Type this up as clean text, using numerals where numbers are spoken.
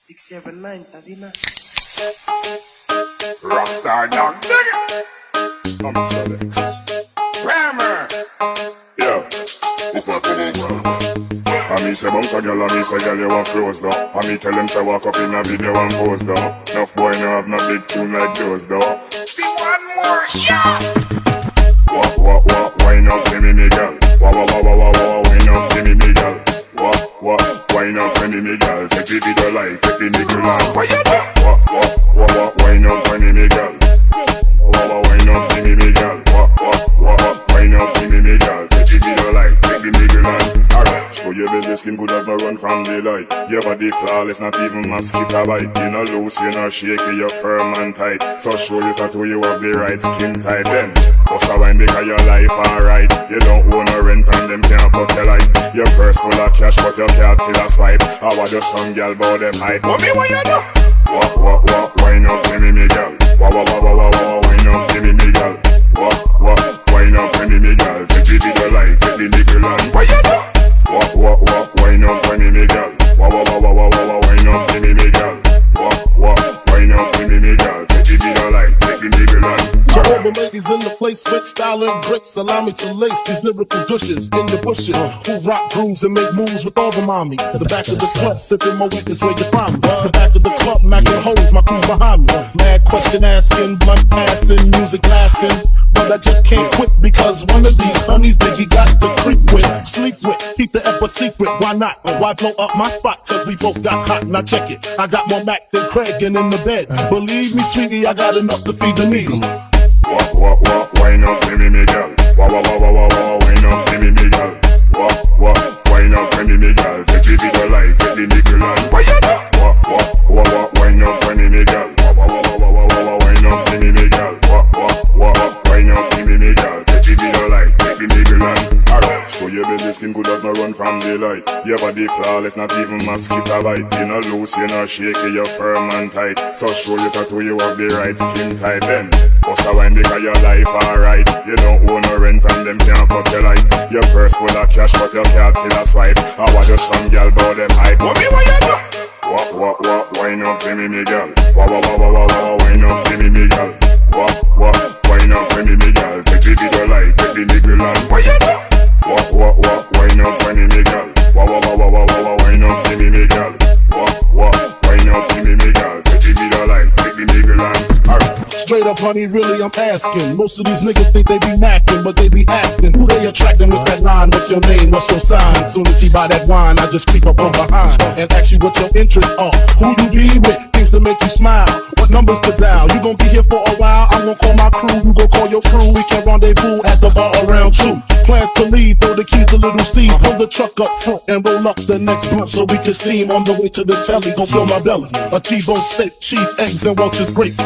679 Tadina. Rockstar dog, nigga. I'm a Trackz. Grammar. Yo, it's not today. I me say bounce a girl, I me say girl you want close though. I me tell them say walk up in a video and pose though. Enough boy no have no big tune like those though. See one more, yeah. What, wine up to me girl. Wah, wine up to me girl. What, wine up to me girl. Take the video like, take the nigga like. What you do? What, wine up to me girl. Wine up to me girl. What, wine up to me girl. Take the video like, take the nigga like. Alright, show your baby skin good as no run from the light. Your body flawless, not even mosquito bite. You no loose, you no shaky, you're firm and tight. So show you tattoo, you have the right skin type. Then, bust a wine because your life alright. You don't own a rent and them can't put your light. Your purse full of cash but your card feel a swipe. How about your son girl bout them height? What me what you do? What, wine up to me girl. Wine up to me girl. What, wine up to me girl. Take the video like, take the nigga like. What you do? What, wine up to me girl. Wine up to me girl. What, wine up to me girl. Take the video like, take the nigga like. All the ladies in the place with style and bricks. Allow me to lace these lyrical douches in the bushes. Who rock grooves and make moves with all the mommies. The back of the club, sipping my weed is where you find me. The back of the club, macking hoes, my crew's behind me. Mad question asking, blunt passing, music lasting. But I just can't quit because one of these honeys Biggie got to creep with, sleep with, keep the ep a secret. Why not? Why blow up my spot? Cause we both got hot. Now check it. I got more Mac than Craig and in the bed. Believe me, sweetie, I got enough to feed the needy. What, wine up to me girl. Wine up to me girl. What, wine up to me girl. Take the video like, take the nigga like. What you do? What, wine up to me girl. Wine up to me girl. What, wine up to me girl. Take the video like, take the nigga like. Alright, show your baby skin good as no run from the light. Your body flawless, not even mosquito bite. You no loose, you no shaky, you're firm and tight. So show you tattoo, you have the right skin type. Then, bust a wine because your life alright. You don't own no rent and them can't cut your light. Your purse full of cash but your card feel a swipe. How about your son girl bout them hype? What me what you do? What, wine up to me girl. Wine up to me girl. What, wine up to me girl. Take the video like, take the nigga like. What you do? What, wine up to me girl. Wine up to me girl. What, wine up to me girl. Take the video like, take the nigga like. Alright. Straight up, honey, really, I'm asking. Most of these niggas think they be macking, but they be acting. Who they attracting with that line? What's your name? What's your sign? Soon as he buy that wine, I just creep up on behind and ask you what your interests are. Who you be with? Things to make you smile. What numbers to dial? You gon' be here for a while. I'm gon' call my crew. You gon' call your crew. We can rendezvous at the bar around 2. Plans to leave, throw the keys to Little C's. Pull the truck up front and roll up the next blunt so we can steam on the way to the telly. Gon' fill my belly. A T-bone steak, cheese, eggs, and Welch's grape.